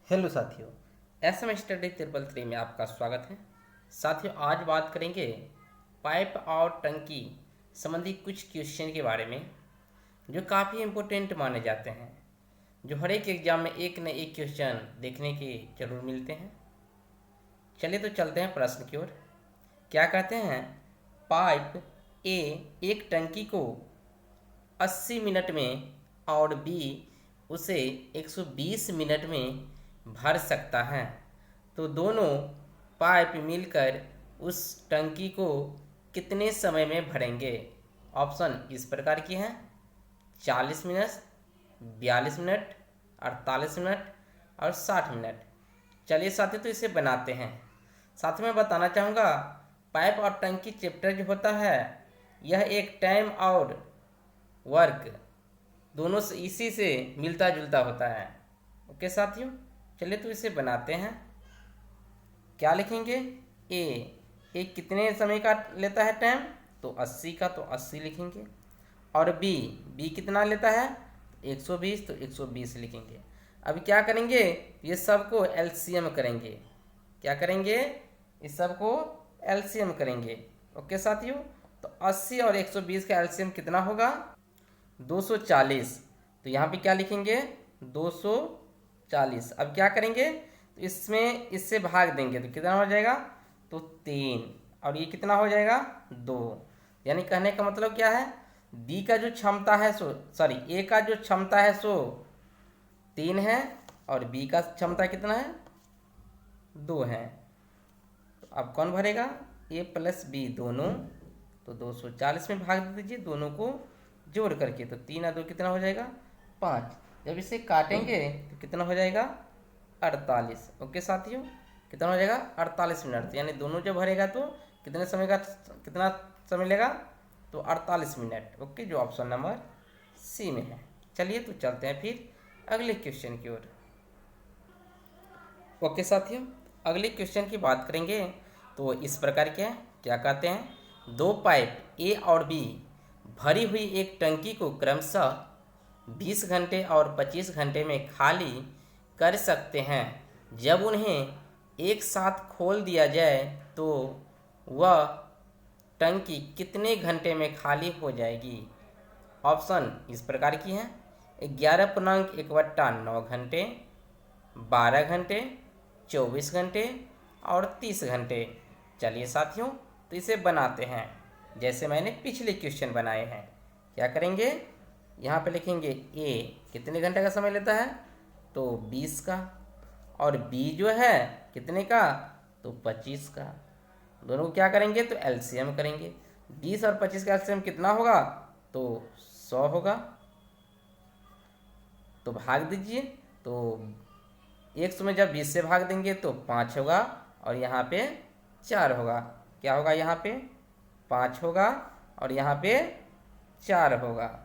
Hello साथियों, SM study triple three में आपका स्वागत है। साथियों, आज बात करेंगे पाइप और टंकी संबंधी कुछ क्वेश्चन के बारे में जो काफ़ी इम्पोर्टेंट माने जाते हैं, जो हर एक एग्जाम में एक न एक क्वेश्चन देखने के जरूर मिलते हैं। चलिए तो चलते हैं प्रश्न की ओर। क्या कहते हैं? पाइप ए एक टंकी को 80 मिनट में और बी उसे 120 मिनट में भर सकता है, तो दोनों पाइप मिलकर उस टंकी को कितने समय में भरेंगे? ऑप्शन इस प्रकार की हैं: 40 मिनट, 42 मिनट, 48 मिनट और 60 मिनट। चलिए साथियों, तो इसे बनाते हैं। साथ में बताना चाहूँगा, पाइप और टंकी चैप्टर जो होता है, यह एक टाइम और वर्क दोनों से इसी से मिलता जुलता होता है। ओके साथियों, चलिए तो इसे बनाते हैं। क्या लिखेंगे? ए कितने समय का लेता है टाइम? तो 80 का, तो 80 लिखेंगे। और बी कितना लेता है? 120, तो 120 लिखेंगे। अभी क्या करेंगे? ये सबको एलसीएम करेंगे। क्या करेंगे? इस सबको एलसीएम करेंगे। ओके साथियों, तो 80 और 120 का एलसीएम कितना होगा? 240। तो यहाँ पे क्या लिखेंगे? 240। अब क्या करेंगे? तो इसमें इससे भाग देंगे तो कितना हो जाएगा? तो 3। और ये कितना हो जाएगा? 2। यानी कहने का मतलब क्या है? बी का जो क्षमता है ए का जो क्षमता है सो 3 है, और बी का क्षमता कितना है? 2 है। तो अब कौन भरेगा? ए प्लस बी दोनों। तो 240 में भाग दे दीजिए दोनों को जोड़ करके। तो 3 और 2 कितना हो जाएगा? 5। जब इसे काटेंगे तो कितना हो जाएगा? 48। ओके साथियों, कितना हो जाएगा? 48 मिनट। यानी दोनों जब भरेगा तो कितने समय का कितना समय लेगा? तो 48 मिनट। ओके, जो ऑप्शन नंबर सी में है। चलिए तो चलते हैं फिर अगले क्वेश्चन की ओर। ओके साथियों, अगले क्वेश्चन की बात करेंगे तो इस प्रकार के हैं। क्या कहते हैं? दो पाइप ए और बी भरी हुई एक टंकी को क्रमशः 20 घंटे और 25 घंटे में खाली कर सकते हैं। जब उन्हें एक साथ खोल दिया जाए तो वह टंकी कितने घंटे में खाली हो जाएगी? ऑप्शन इस प्रकार की हैं: 11.1/9 घंटे, 12 घंटे, 24 घंटे और 30 घंटे। चलिए साथियों, तो इसे बनाते हैं जैसे मैंने पिछले क्वेश्चन बनाए हैं। क्या करेंगे? यहाँ पे लिखेंगे ए कितने घंटे का समय लेता है? तो 20 का। और बी जो है कितने का? तो 25 का। दोनों को क्या करेंगे? तो एलसीएम करेंगे। 20 और 25 का एलसीएम कितना होगा? तो 100 होगा। तो भाग दीजिए। तो 100 में जब 20 से भाग देंगे तो 5 होगा, और यहाँ पे 4 होगा। क्या होगा? यहाँ पे 5 होगा और यहाँ पे 4 होगा।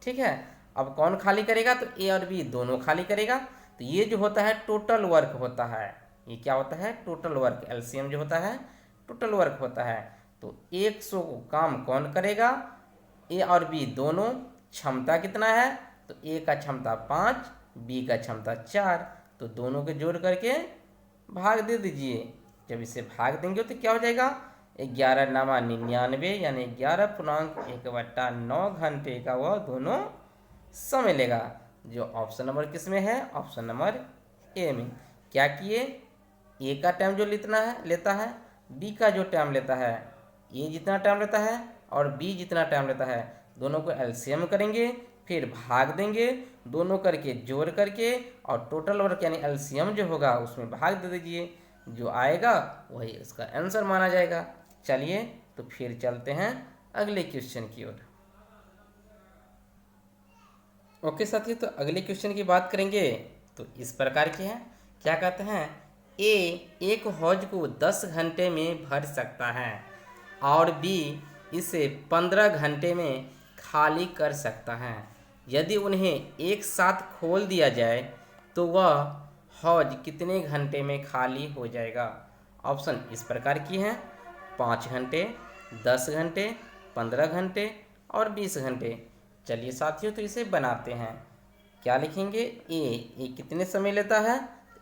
ठीक है। अब कौन खाली करेगा? तो ए और बी दोनों खाली करेगा। तो ये जो होता है टोटल वर्क होता है। ये क्या होता है? Total work. एलसीएम जो होता है टोटल वर्क होता है। तो 100 काम कौन करेगा? ए और बी दोनों। क्षमता कितना है? तो ए का क्षमता 5, बी का क्षमता 4। तो दोनों के जोड़ करके भाग दे दीजिए। जब इसे भाग देंगे तो क्या हो जाएगा? 11×99, यानी 11.1/9 घंटे का वह दोनों समय लेगा। जो ऑप्शन नंबर किस में है? ऑप्शन नंबर ए में। क्या किए? ए का टाइम जो लेता है, बी का जो टाइम लेता है, ए जितना टाइम लेता है और बी जितना टाइम लेता है, दोनों को एलसीएम करेंगे, फिर भाग देंगे, दोनों करके जोड़ करके, और टोटल वर्क यानी एलसीएम जो होगा उसमें भाग दे दीजिए। जो आएगा वही इसका आंसर माना जाएगा। चलिए तो फिर चलते हैं अगले क्वेश्चन की ओर। ओके साथियों, तो अगले क्वेश्चन की बात करेंगे तो इस प्रकार के हैं। क्या कहते हैं? ए एक हौज को 10 घंटे में भर सकता है और बी इसे 15 घंटे में खाली कर सकता है। यदि उन्हें एक साथ खोल दिया जाए तो वह हौज कितने घंटे में खाली हो जाएगा? ऑप्शन इस प्रकार की हैं: 5 घंटे, 10 घंटे, 15 घंटे और 20 घंटे। चलिए साथियों, तो इसे बनाते हैं। क्या लिखेंगे? ए कितने समय लेता है?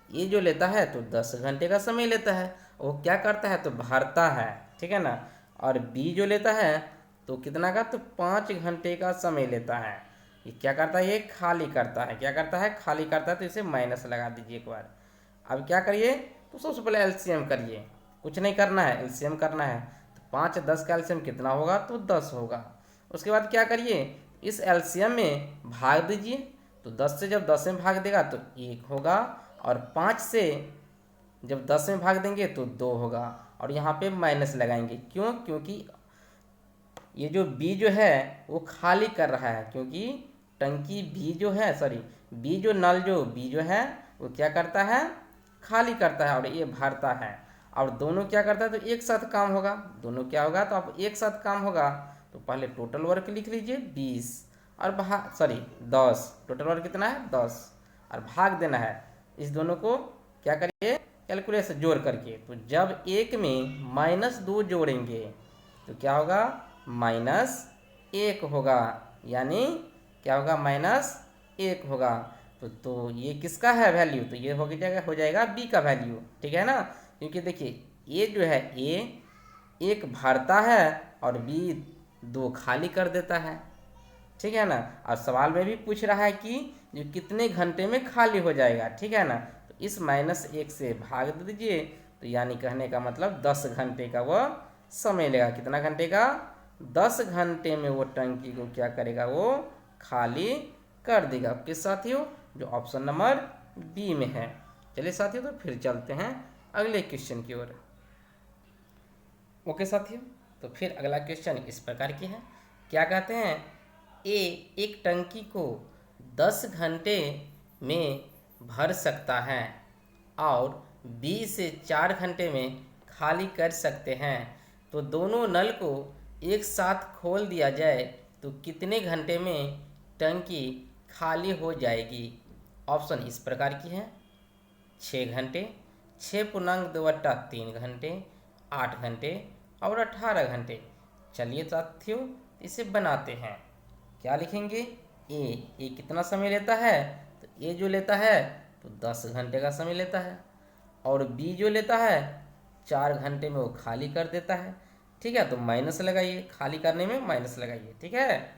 ए जो लेता है तो 10 घंटे का समय लेता है, वो क्या करता है तो भरता है, ठीक है ना। और बी जो लेता है तो कितना का तो 5 घंटे का समय लेता है। ये क्या करता है, ये खाली करता है, क्या करता है खाली करता है, तो इसे माइनस लगा दीजिए एक बार। अब क्या करिए तो सबसे पहले एलसीएम करिए, कुछ नहीं करना है, एलसीएम करना है। तो 5 10 का एलसीएम कितना होगा तो 10 होगा। उसके बाद क्या करिए, इस एलसीएम में भाग दीजिए, तो 10 से जब 10 में भाग देगा तो 1 होगा, और 5 से जब 10 में भाग देंगे तो 2 होगा, और यहाँ पे माइनस लगाएंगे। क्यों, क्योंकि ये जो बी जो है वो खाली कर रहा है, क्योंकि टंकी बी जो है, सॉरी बी जो नल जो बी जो है वो क्या करता है खाली करता है, और ये भरता है। और दोनों क्या करता है तो एक साथ काम होगा, दोनों क्या होगा तो अब एक साथ काम होगा। तो पहले टोटल वर्क लिख लीजिए 20, और भाग सॉरी 10, टोटल वर्क कितना है 10, और भाग देना है इस दोनों को, क्या करिए कैलकुलेशन जोड़ करके। तो जब एक में -2 जोड़ेंगे तो क्या होगा -1 होगा, यानी क्या होगा -1 होगा। तो ये किसका है वैल्यू, तो ये हो जाएगा बी का वैल्यू, ठीक है ना। क्योंकि देखिए ए जो है ए 1 भरता है और बी 2 खाली कर देता है, ठीक है ना। और सवाल में भी पूछ रहा है कि जो कितने घंटे में खाली हो जाएगा, ठीक है ना। तो इस -1 से भाग दे दीजिए, तो यानी कहने का मतलब 10 घंटे का वो समय लेगा। कितना घंटे का 10 घंटे में वो टंकी को क्या करेगा वो खाली कर देगा। किस साथियों, जो ऑप्शन नंबर बी में है। चलिए साथियों तो फिर चलते हैं अगले क्वेश्चन की ओर। ओके साथियों, तो फिर अगला क्वेश्चन इस प्रकार की है। क्या कहते हैं, ए एक टंकी को 10 घंटे में भर सकता है और बी से 4 घंटे में खाली कर सकते हैं, तो दोनों नल को एक साथ खोल दिया जाए तो कितने घंटे में टंकी खाली हो जाएगी। ऑप्शन इस प्रकार की है, 6 घंटे, 6.2/3 घंटे, 8 घंटे और 18 घंटे। चलिए साथियों इसे बनाते हैं। क्या लिखेंगे, ए कितना समय लेता है, तो ए जो लेता है तो 10 घंटे का समय लेता है, और बी जो लेता है 4 घंटे में वो खाली कर देता है, ठीक है। तो माइनस लगाइए, खाली करने में माइनस लगाइए, ठीक है।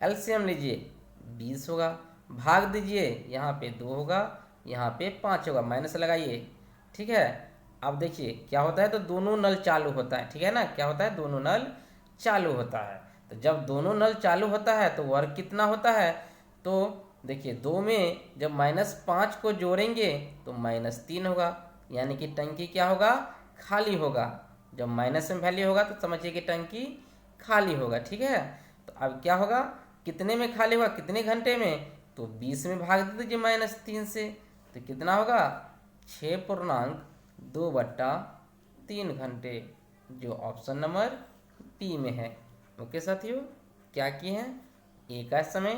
एलसीएम लीजिए 20 होगा, भाग दीजिए, यहाँ पे 2 होगा, यहाँ पे 5 होगा, माइनस लगाइए, ठीक है। अब देखिए क्या होता है, तो दोनों नल चालू होता है, ठीक है ना। क्या होता है, दोनों नल चालू होता है। तो जब दोनों नल चालू होता है तो वर्क कितना होता है, तो देखिए 2 में जब -5 को जोड़ेंगे तो -3 होगा, यानी कि टंकी क्या होगा खाली होगा। जब माइनस में वैल्यू होगा तो समझिए कि टंकी खाली होगा, ठीक है। तो अब क्या होगा, कितने में खाली होगा, कितने घंटे में, तो 20 में भाग दे दीजिए -3 से, तो कितना होगा 6.2/3 घंटे, जो ऑप्शन नंबर बी में है। ओके साथियों, क्या किए हैं, ए का समय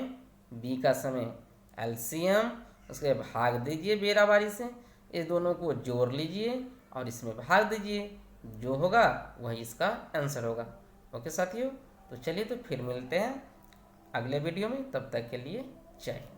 बी का समय, एलसीएम, उसके भाग दीजिए बेराबारी से, इस दोनों को जोड़ लीजिए और इसमें भाग दीजिए, जो होगा वही इसका आंसर होगा। ओके साथियों, तो चलिए तो फिर मिलते हैं अगले वीडियो में, तब तक के लिए जय हिंद।